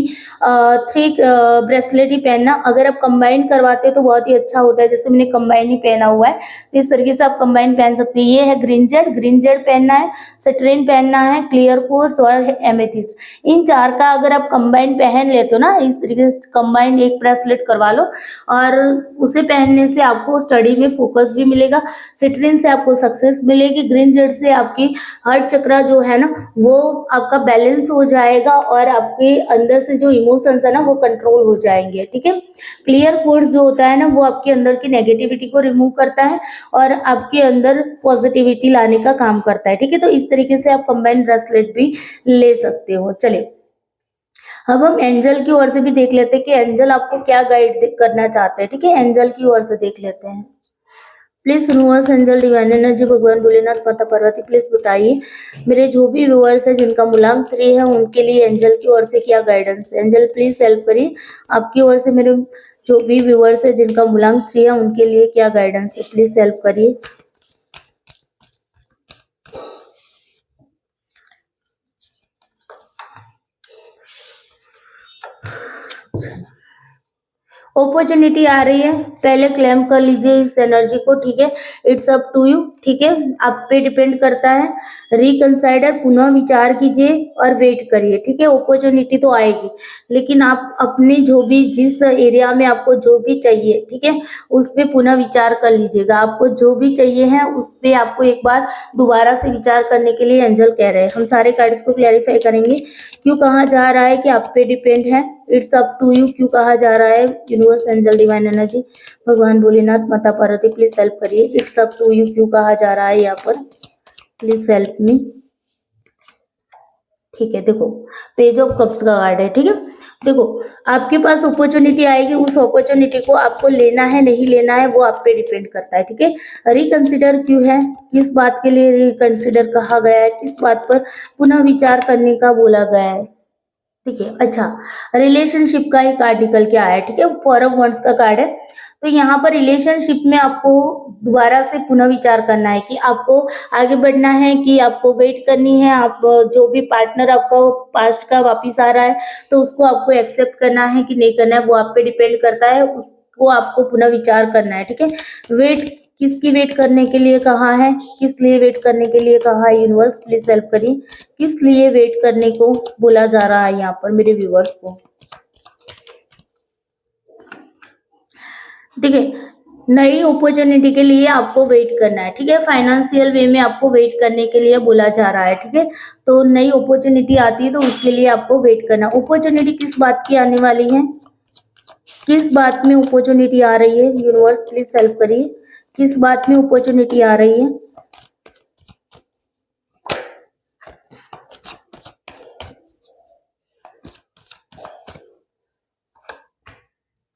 S1: ब्रेसलेट ही पहनना। अगर आप कंबाइन करवाते हो तो बहुत ही अच्छा होता है, जैसे मैंने कंबाइन ही पहना हुआ है, इस तरीके से आप कंबाइन पहन सकते हैं। ये है ग्रीन जेड पहनना है, सिट्रिन पहनना है, क्लियर क्वार्ट्ज और एमेथिस्ट। इन चार का अगर आप कंबाइन पहन लेते हो ना, इस तरीके से कंबाइन एक ब्रेसलेट करवा लो और उसे पहनने से आपको स्टडी में फोकस भी मिलेगा, सिट्रिन से आपको सक्सेस मिलेगी, ग्रीन जेड से आपकी हार्ट चक्रा जो है ना वो आपका बैलेंस हो जाएगा और आपके अंदर से जो इमोशंस है ना वो कंट्रोल हो जाएंगे, ठीक है। क्लियर क्वार्ट्ज जो होता है ना वो आपके अंदर की नेगेटिविटी को रिमूव करता है और आपके अंदर पॉजिटिविटी लाने का काम करता है, ठीक है। तो इस तरीके से आप कंबाइंड ब्रेसलेट भी ले सकते हो। चलिए अब हम एंजल की ओर से भी देख लेते हैं कि एंजल आपको क्या गाइड करना चाहते हैं, ठीक है। एंजल की ओर से देख लेते हैं। Please universe, angel, divine energy, भगवान भोलेनाथ, माता पार्वती, प्लीज बताइए मेरे जो भी व्यूअर्स है जिनका मूलांक 3 है उनके लिए एंजल की ओर से क्या गाइडेंस है। एंजल प्लीज हेल्प करिए, आपकी ओर से मेरे जो भी व्यूअर्स है जिनका मूलांक 3 है उनके लिए क्या गाइडेंस है, प्लीज हेल्प करिए। अपॉर्चुनिटी आ रही है, पहले क्लेम कर लीजिए इस एनर्जी को, ठीक है। इट्स अप टू यू, ठीक है, आप पे डिपेंड करता है। रिकंसाइडर, पुनः विचार कीजिए और वेट करिए, ठीक है। अपॉर्चुनिटी तो आएगी, लेकिन आप अपने जो भी जिस एरिया में आपको जो भी चाहिए, ठीक है, उस पे पुनः विचार कर लीजिएगा। आपको जो भी चाहिए है उस पे आपको एक बार दोबारा से विचार करने के लिए एंजल कह रहे हैं। हम सारे कार्ड्स को क्लैरिफाई करेंगे। क्यों कहा जा रहा है कि आप पे डिपेंड है, इट्स अप टू यू क्यों कहा जा रहा है। यूनिवर्स, एंजल, डिवाइन एनर्जी, भगवान भोलेनाथ, माता पार्वती, प्लीज हेल्प करिए। इट्स अप टू यू क्यों कहा जा रहा है यहाँ पर, प्लीज हेल्प मी, ठीक है। देखो पेज ऑफ कप्स का कार्ड है, ठीक है। देखो आपके पास अपॉर्चुनिटी आएगी, उस अपॉर्चुनिटी को आपको लेना है नहीं लेना है वो आप पे डिपेंड करता है, ठीक है। रिकंसिडर क्यों है, किस बात के लिए रिकंसिडर कहा गया है, किस बात पर पुनः विचार करने का बोला गया है, ठीक है। अच्छा, रिलेशनशिप का ही कार्ड निकल के आया है, ठीक है, 4 ऑफ वंड्स का कार्ड है। तो यहाँ पर रिलेशनशिप में आपको दोबारा से पुनः विचार करना है कि आपको आगे बढ़ना है कि आपको वेट करनी है। आप जो भी पार्टनर आपका पास्ट का वापिस आ रहा है तो उसको आपको एक्सेप्ट करना है कि नहीं करना है, वो आप पे डिपेंड करता है, उसको आपको पुनः विचार करना है, ठीक है। वेट, किसकी वेट करने के लिए कहा है, किस लिए वेट करने के लिए कहा है, यूनिवर्स प्लीज हेल्प करिए, किस लिए वेट करने को बोला जा रहा है यहाँ पर मेरे व्यूवर्स को। देखिए नई अपॉर्चुनिटी के लिए आपको वेट करना है, ठीक है। फाइनेंशियल वे में आपको वेट करने के लिए बोला जा रहा है, ठीक है। तो नई अपॉर्चुनिटी आती है तो उसके लिए आपको वेट करना। अपॉर्चुनिटी किस बात की आने वाली है, किस बात में अपॉर्चुनिटी आ रही है, यूनिवर्स प्लीज हेल्प करिए, किस बात में अपॉर्चुनिटी आ रही है।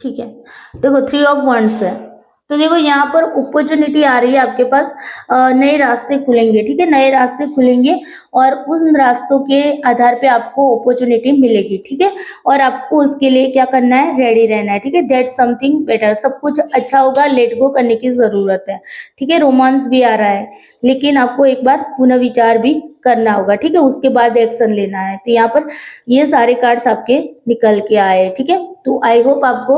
S1: ठीक है। देखो 3 ऑफ वंड्स है, तो देखो यहाँ पर अपॉर्चुनिटी आ रही है आपके पास, नए रास्ते खुलेंगे, ठीक है, नए रास्ते खुलेंगे और उन रास्तों के आधार पे आपको अपॉर्चुनिटी मिलेगी, ठीक है, और आपको उसके लिए क्या करना है, रेडी रहना है, ठीक है, दैट समथिंग बेटर, सब कुछ अच्छा होगा, लेट गो करने की जरूरत है, ठीक है, रोमांस भी आ रहा है, लेकिन आपको एक बार पुनर्विचार भी करना होगा, ठीक है, उसके बाद एक्शन लेना है। तो यहाँ पर ये सारे कार्ड्स आपके निकल के आए, ठीक है। तो आई होप आपको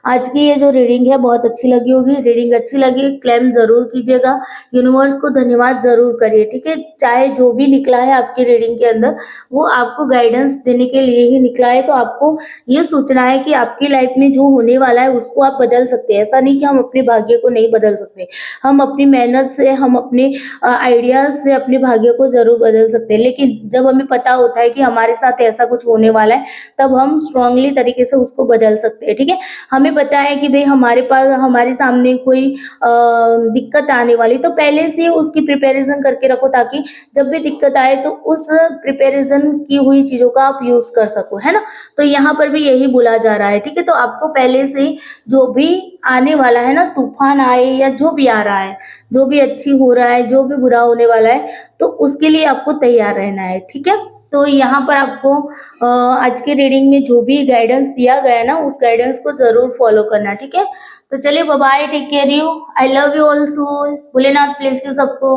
S1: आज की ये जो रीडिंग है बहुत अच्छी लगी होगी। रीडिंग अच्छी लगी क्लेम जरूर कीजिएगा, यूनिवर्स को धन्यवाद जरूर करिए, ठीक है, चाहे जो भी निकला है आपकी रीडिंग के अंदर वो आपको गाइडेंस देने के लिए ही निकला है। तो आपको ये सोचना है कि आपकी लाइफ में जो होने वाला है उसको आप बदल सकते हैं। ऐसा नहीं कि हम अपने भाग्य को नहीं बदल सकते, हम अपनी मेहनत से, हम अपने आइडियाज से अपने भाग्य को जरूर बदल सकते हैं, लेकिन जब हमें पता होता है कि हमारे साथ ऐसा कुछ होने वाला है तब हम स्ट्रांगली तरीके से उसको बदल सकते हैं, ठीक है। हमें पता है कि भाई हमारे पास, हमारे सामने कोई दिक्कत आने वाली, तो पहले से उसकी प्रिपरेशन करके रखो ताकि जब भी दिक्कत आए तो उस प्रिपरेशन की हुई चीजों का आप यूज कर सको, है ना। तो यहाँ पर भी यही बोला जा रहा है, ठीक है। तो आपको पहले से ही जो भी आने वाला है ना, तूफान आए या जो भी आ रहा है, जो भी अच्छी हो रहा है, जो भी बुरा होने वाला है, तो उसके लिए आपको तैयार रहना है, ठीक है। तो यहाँ पर आपको आज की रीडिंग में जो भी गाइडेंस दिया गया है ना, उस गाइडेंस को जरूर फॉलो करना, ठीक है। तो चलिए bye bye, take care you, I love you all soul, Bholenath bless you सबको।